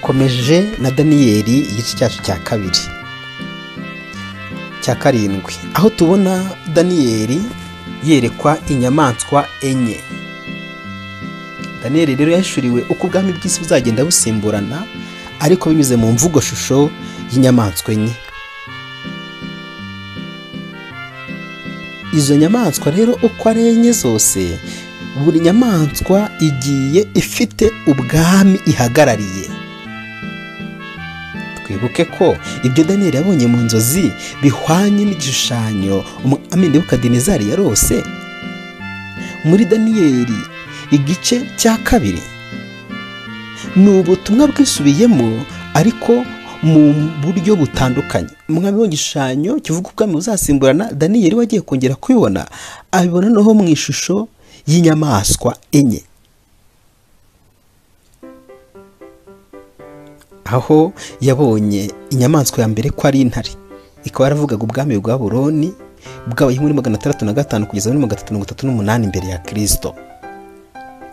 turakomeje na Daniyeli igice cyacu cya kabiri cya karindwi, aho tubona Daniyeli yerekwa inyamaswa enye. Daniyeli rero yahishuriwe uko ubwami bw'isi buzagenda busimburana, ariko binyuze mu mvugo shusho y'inyamaswa enye. Izo nyamaswa rero uko ari enye zose, buri nyamaswa igiye ifite ubwami ihagarariye. Twibuke ko ibyo Daniyeli yabonye mu nzozi bihwanye n'igishushanyo umwami Nebukadinezari yarose. Muri Daniyeli igice cya kabiri ni ubutumwa bwisubiyemo, ariko mu buryo butandukanye. Umwami w'igishushanyo kivuga ubwami buzasimburana, Daniyeli wagiye kongera kubibona, abibona noho mu ishusho y'inyamaswa enye. Aho yabonye inyamaswa ya mbere ko ari intare, ikaba yaravugaga ubwami bwa Babuloni bwabaye muri 605 kugeza muri 338 imbere ya Kristo.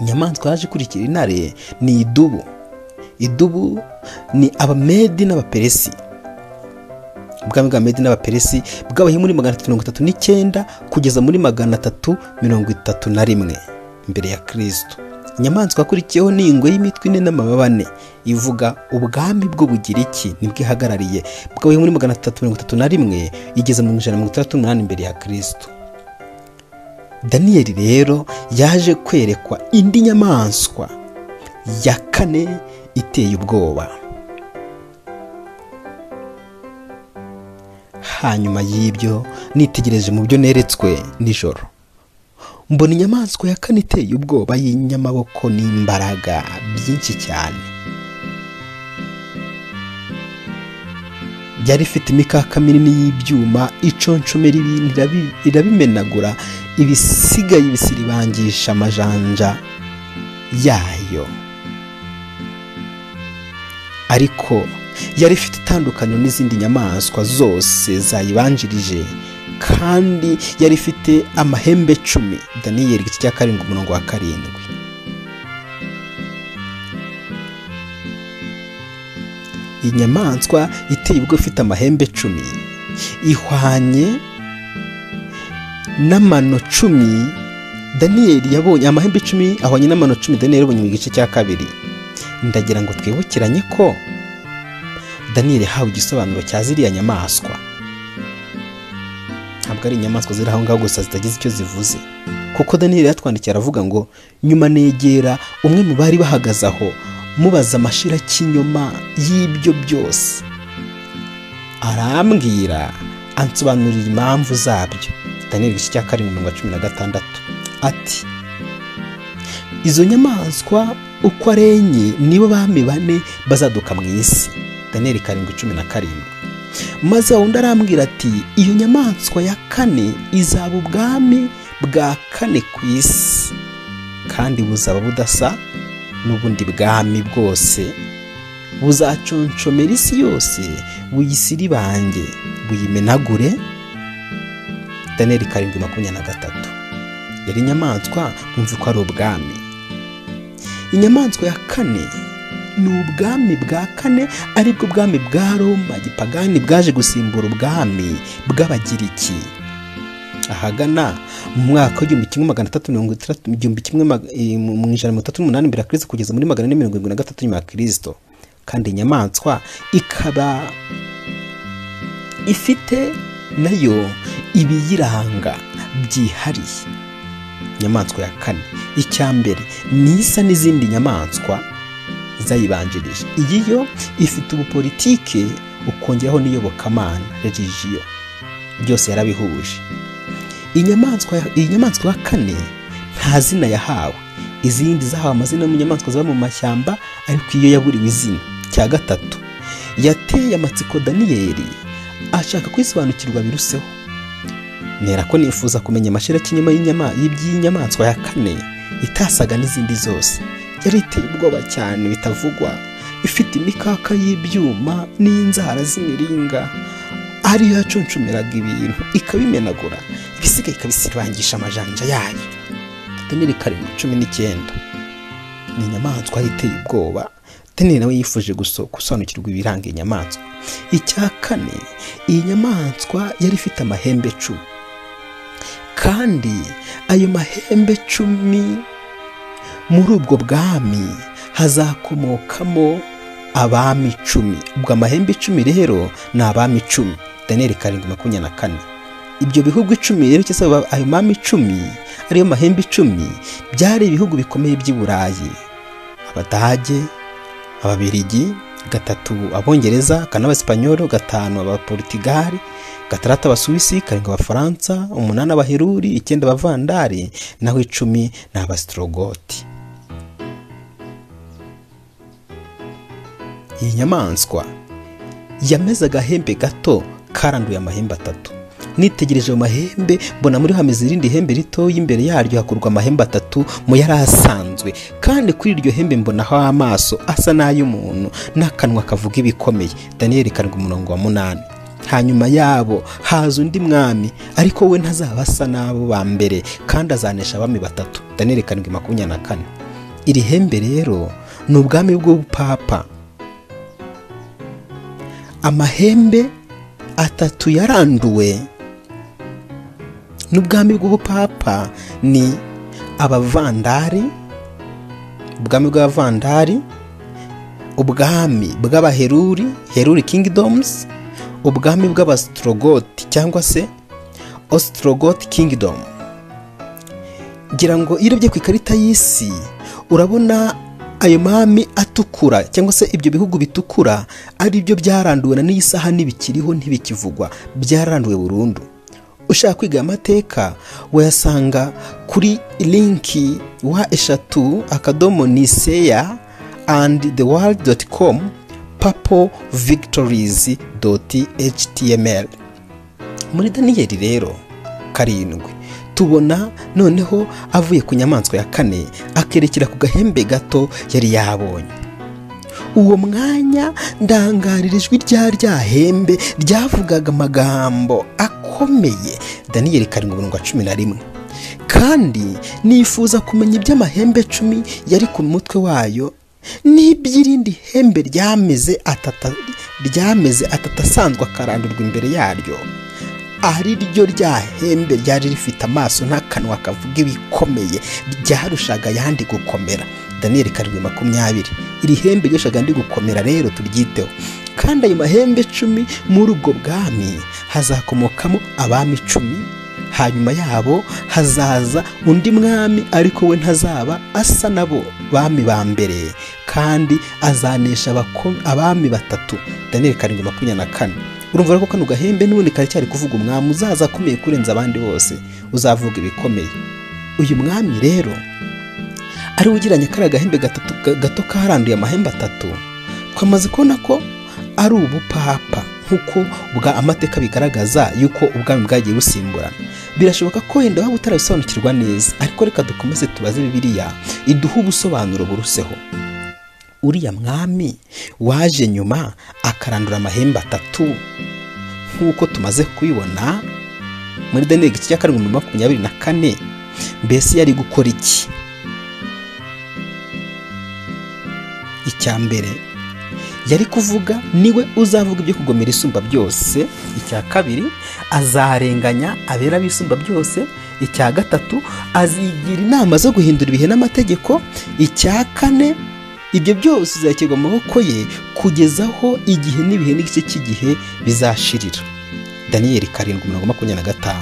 Inyamaswa yaje ikurikira intare ni idubu. Idubu ni abamedi n'abaperesi. Ubwami bwa Medi n'abaperesi bwabaye muri 339 kugeza muri 331 imbere ya Kristo. Inyamaswa yakurikiyeho ni ingwe y'imitwe ine n'amababa ane, ivuga ubwami bw'Ubugiriki nibwo ihagarariye, bwabaye muri 331 igeze mu 168 imbere ya Kristo. Daniyeli rero yaje kwerekwa indi nyamaswa ya kane iteye ubwoba. Hanyuma y'ibyo nitegereje mu byo neretswe nijoro, mbona inyamaswa ya kane iteye ubwoba y'inyamaboko n'imbaraga byinshi cyane. Yari ifite imikaka minini y'ibyuma iconshomera ibintu irabimenagura, ibisigaye bisiribangisha amajanja yayo. Ariko yari ifite itandukaniro n'izindi nyamaswa zose zayibanjirije, kandi yari ifite amahembe 10. Daniyeli igice cya 7 umurongo wa 7. Inyamaswa iteye ubwo ifite amahembe 10 ihwanye n'amano 10 Daniyeli yabonye. Amahembe 10 ahwanye n'amano 10 Daniyeli yabonye mu gice cya 2. Ndagira ngo twibukiranye ko Daniyeli hawe igisobanuro cya ziriya nyamaswa. Ntabwo ari inyamaswa ziri aho ngaho gusa zitagize icyo zivuze, kuko Daniyeli yatwandikiye aravuga ngo, nyuma negera umwe mu bari bahagaze aho mubaza amashira cy'inyuma y'ibyo byose, arambwira ansobanurira impamvu zabyo. Daniyeli igice cya 7:16 ati, izo nyamaswa uko ari enye nibo bami bane bazaduka mu isi. Daniyeli 7:17. Maze wundi arambwira ati, iyo nyamaswa ya kane izaba ubwami bwa kane ku isi, kandi buzaba budasa n'ubundi bwami bwose, buzaconshomera isi yose, buyisiribange, buyimenagure. Daniyeli 7:23. Yari inyamaswa mwumva ko ari ubwami. Inyamaswa ya kane ni ubwami bwa kane, aribwo bwami bwa Roma gipagani bwaje gusimbura ubwami bw'Abagiriki ahagana mu mwaka w'1338 imbere ya Kristo kugeza muri 473 nyuma ya Kristo. Kandi inyamaswa ikaba ifite nayo ibiyiranga byihariye. Inyamaswa ya kane, icya mbere ni isa n'izindi nyamaswa zayibanjirije. Iyi yo ifite ubupolitike, ukongeraho n'iyobokamana religiyo, byose yarabihuje. Iyi nyamaswa ya kane nta zina yahawe. Izindi zahawe amazina mu nyamaswa ziba mu mashyamba, ariko iyo yaburiwe izina. Cya gatatu, yateye amatsiko Daniyeli ashaka kwisobanukirwa biruseho. Nera ko nifuza kumenya amashira cy'inyuma y'iby'inyamaswa ya kane itasaga n'izindi zose. Yari iteye ubwoba cyane bitavugwa, ifite imikaka y'ibyuma n'inzara z'imiringa, ariyo yaconshomeraga ibintu ikabimenagura, ibisigaye ikabisiribangisha amajanja yayo. Daniyeli 7:19. Ni inyamaswa iteye ubwoba Daniyeli nawe yifuje gusobanukirwa ibiranga inyamaswa. Icya kane, iyi nyamaswa yari ifite amahembe 10, kandi ayo mahembe 10 muri ubwo bwami hazakomokamo abami 10. Ubwo amahembe 10 rero ni abami 10. Daniyeli 7:24. Ibyo bihugu 10 rero cyangwa ayo mami 10 ariyo mahembe 10 byari ibihugu bikomeye by'i Burayi: Abadage, Ababiligi, 3 Abongereza, 4 Abasipanyolo, 5 Abaportugali, 6 Abasuwisi, 7 Abafaransa, 8 Abaheruri, 9 Abavandari, naho 10 ni Abasitirogoti. Iyi nyamaswa yameze agahembe gato karanduye amahembe 3. Nitegereje mu mahembe mbona muri hameze irindi hembe rito, imbere yaryo hakurwa amahembe 3 mu yari asanzwe, kandi kuri iryo hembe mbonaho amaso asa n'ay'umuntu n'akanwa kavuga ibikomeye. Daniyeli 7:8. Hanyuma yabo haza undi mwami, ariko we ntazaba asa n'abo ba mbere, kandi azanesha abami 3. Daniyeli 7:24. Iri hembe rero ni ubwami bw'ubupapa. Amahembe 3 yaranduwe n'ubwami bw'ubupapa ni Abavandari, ubwami bw'Abavandari, ubwami bw'Abaheruri, Heruri Kingdoms, ubwami bw'Abasitirogoti cyangwa se Ostrogoth Kingdom. Ngira ngo iyo urebye ku ikarita y'isi urabona ayo mami atukura cyangwa se ibyo bihugu bitukura ari byo byaranduwe na n'isaha n'ibikiriho ntibikivugwa, byaranduwe burundu. Ushaka kwiga amateka wayasanga kuri linki wa3 and theworld.com papalvictories.html. Muri Daniyeli rero 7 tubona noneho avuye ku nyamaswa ya 4 akerekera ku gahembe gato yari yabonye. Uwo mwanya ndangarira ijwi rya hembe ryavugaga amagambo akomeye. Daniyeli 7:11. Kandi nifuza kumenya iby'amahembe 10 yari ku mutwe wayo n'iby'irindi hembe ryameze atatasanzwe akarandurwa imbere yaryo, ari ryo rya hembe ryari rifite amaso n'akanwa kavuga ibikomeye, ryarushaga yandi gukomera. Daniyeli 7:20. Iri hembe ryoshaga ndi gukomera rero turyiteho. Kandi ayo mahembe 10 muri ubwo bwami hazakomokamo abami 10. Hanyuma yabo hazaza undi mwami, ariko we ntazaba asa nabo bami ba mbere, kandi azanesha abami 3. Daniyeli 7:24. Urumva ko kano gahembe n'ubundi karacyari kuvuga umwami uzaza akomeye kurenza abandi bose, uzavuga ibikomeye. Uyu mwami rero ari ugiranye kara gahembe gato karanduye amahembe 3. Twamaze kubona ko ari ubupapa, nkuko bwa amateka bigaragaza yuko ubwami bwagiye busimburana. Birashoboka ko wenda waba utarabisobanukirwa neza, ariko reka dukomeze tubaze Bibiliya iduha ubusobanuro buruseho. Uriya mwami waje nyuma akarandura amahembe 3 nkuko tumaze kubibona muri Daniyeli 7:24. Mbese yari gukora iki? Icya mbere yari kuvuga niwe uzavuga ibyo kugomera isumba byose. Icya kabiri azarenganya abera bisumba byose. Icya gatatu azigira inama zo guhindura ibihe n'amategeko. Icya kane ibyo byose bizashyirwa mu maboko ye kugeza aho igihe n'ibihe n'igice cy'igihe bizashirira. Daniyeli 7:25.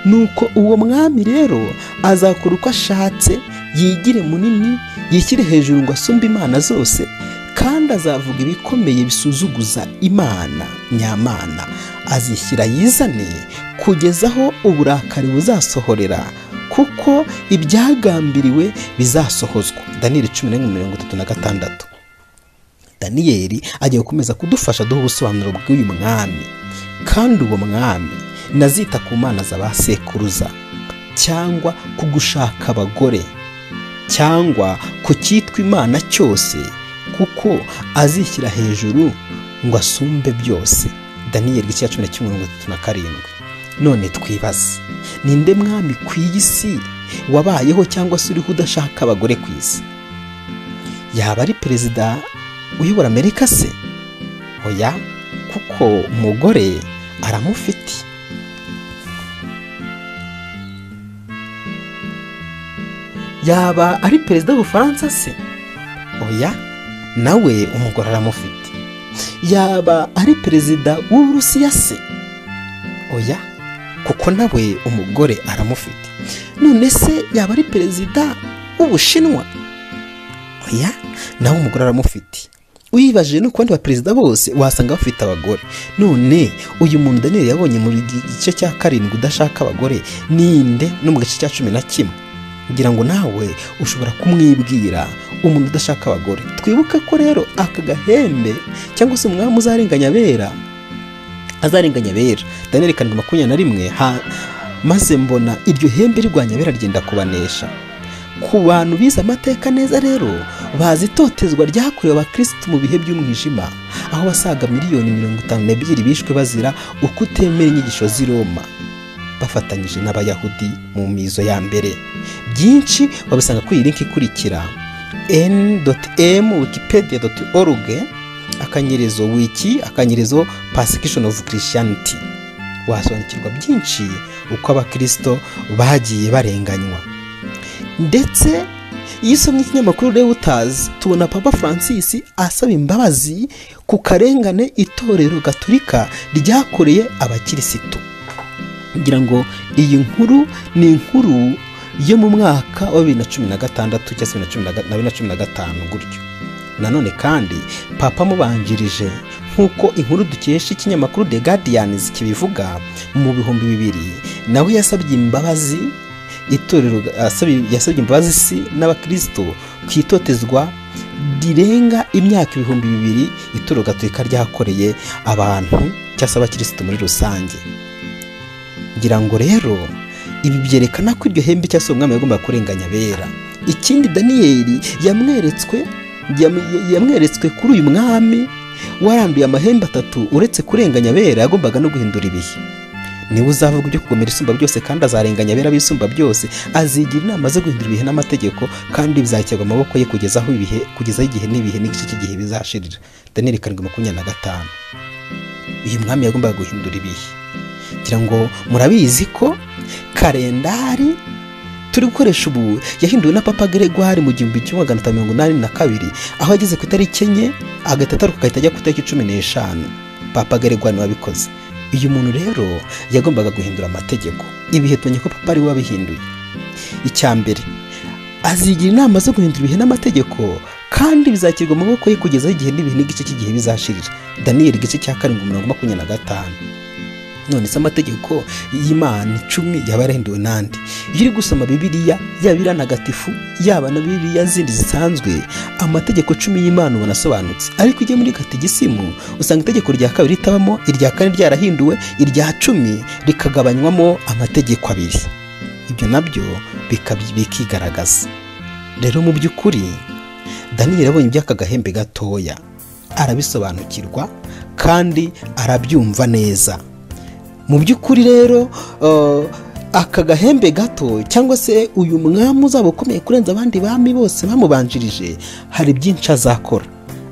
Nuko uwo mwami rero azakora uko ashatse, yigire munini, yishyire hejuru ngo asumbe imana zose, kandi azavuga ibikomeye bisuzuguza Imana nyamana. Azishyira yizane kugeza aho uburakari buzasohorera, kuko ibyagambiriwe bizasohozwa. Daniyeli 11:36. Daniyeli agiye gukomeza kudufasha duha ubusobanuro bw'uyu mwami. Kandi uwo mwami nazita ku mana z'abasekuruza, cyangwa ku gushaka abagore, cyangwa ku cyitwa imana cyose, kuko azishyira hejuru ngo asumbe byose. Daniyeli 11:37. None twibaze, ninde mwami ku isi wabayeho cyangwa se uriho udashaka abagore ku isi? Yaba ari perezida uyobora Amerika se? Oya, kuko umugore aramufite. Yaba ari perezida w'Ubufaransa se? Oya, nawe umugore aramufite. Yaba ari perezida w'Uburusiya se? Oya, kuko nawe umugore aramufite. None se yaba ari perezida w'Ubushinwa? Oya, nawe umugore aramufite. Uyibajije no kubandi baperezida bose wasanga bafite abagore. None uyu muntu Daniyeli yabonye mu gice cya 7 udashaka abagore ninde, no mu gice cya 11? Ngira ngo nawe ushobora kumwibwira umuntu udashaka abagore. Twibuke ko rero aka gahembe cyangwa se umwami azarenganya abera. Daniyeli 7:21 maze mbona iryo hembe rirwanya abera ryenda kubanesha. Ku bantu bize amateka neza rero bazi itotezwa ryakorewe abakristo mu bihe by'umwijima, aho basaga miliyoni 52 bishwe bazira ukutemera inyigisho z'i Roma bafatanyije n'abayahudi mu mizo ya mbere. Byinshi wabisanga kuri link ikurikira n.m/wikipedia.org wiki persecution of Christianity. Wasobanukirwa byinshi uko abakristo bagiye barenganywa. Ndetse iyo usomye ikinyamakuru Reuters tubona Papa Francis asaba imbabazi ku karengane itorero Gatolika ryakoreye abakirisitu. Ngira ngo iyi nkuru ni inkuru yo mu mwaka wa 2016 cyangwa 2015 gutyo. Nanone kandi Papa mubanjirije nkuko inkuru dukesha ikinyamakuru The Guardian kibivuga mu 2000 nawe yasabye imbabazi itorero, yasabye imbabazi si n'abakristo kwitotezwa direnga imyaka 2000 itorero Gatolika ryakoreye abantu cyangwa abakristo muri rusange. Ngira ngo rero ibi byerekana ko iryo hembe cyangwa umwami yagomba kurenganya abera. Ikindi Daniyeli yamweretswe kuri uyu mwami waranduye amahembe 3 uretse kurenganya abera yagombaga no guhindura ibihe. Niwe uzavuga ibyo kugomera isumba byose kandi azarenganya abera bisumba byose. Azigira inama zo guhindura ibihe n'amategeko kandi bizakirwa amaboko ye kugeza igihe n'ibihe n'igice cy'igihe bizashirira. Daniyeli 7:25. Uyu mwami yagombaga guhindura ibihe. Ngira ngo murabizi ko kalendari turi gukoresha ubu yahinduwe na Papa Gregoire mu 1582 aho ageze ku itariki 4 agataruka kahita ajya ku itariki 15. Papa Gregoire wabikoze. Uyu muntu rero yagombaga guhindura amategeko. Ibihe tubonye ko Papa ari we wabihinduye. Icyambere azigira inama zo guhindura ibihe n'amategeko kandi bizakirwa mu maboko ye kugeza igihe n'ibihe n'igice cy'igihe bizashirira. Daniyeli 7:25. None se amategeko y'Imana 10 yabarenduwe nande? Iyo uri gusoma Bibiliya yaba iranagatifu yaba na Bibiliya zindi zisanzwe, amategeko 10 y'Imana ubanasobanutse. Ariko ujye muri kategisimu usanga itegeko rya 2 ritabamo, irya 4 ryarahinduwe, irya 10 rikagabanywamo amategeko 2. Ibyo nabyo bikigaragaza. Rero mu by'ukuri Daniyeli abonye iby'aka gahembe gatoya arabisobanukirwa kandi arabyumva neza. Mu by'ukuri rero aka gahembe gato cyangwa se uyu mwami uzaba ukomeye kurenza abandi bami bose bamubanjirije hari byinshi azakora.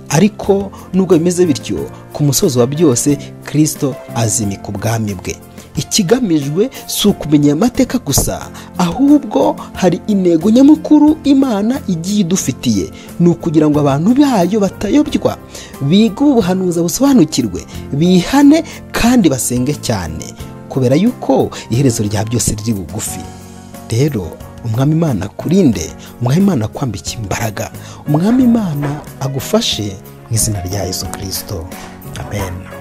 Ariko nubwo bimeze bityo ku musozo wa byose Kristo azimika ubwami bwe. Ikigamijwe si ukumenya amateka gusa, ahubwo hari intego nyamukuru Imana igiye idufitiye, ni ukugira ngo abantu bayo batayobywa, biga ubuhanuzi busobanukirwe, bihane kandi basenge cyane, kubera yuko iherezo rya byose riri bugufi. Rero umwami Imana kurinde, umwami Imana kwambika imbaraga, umwami Imana agufashe mu izina rya Yesu Kristo. Amen.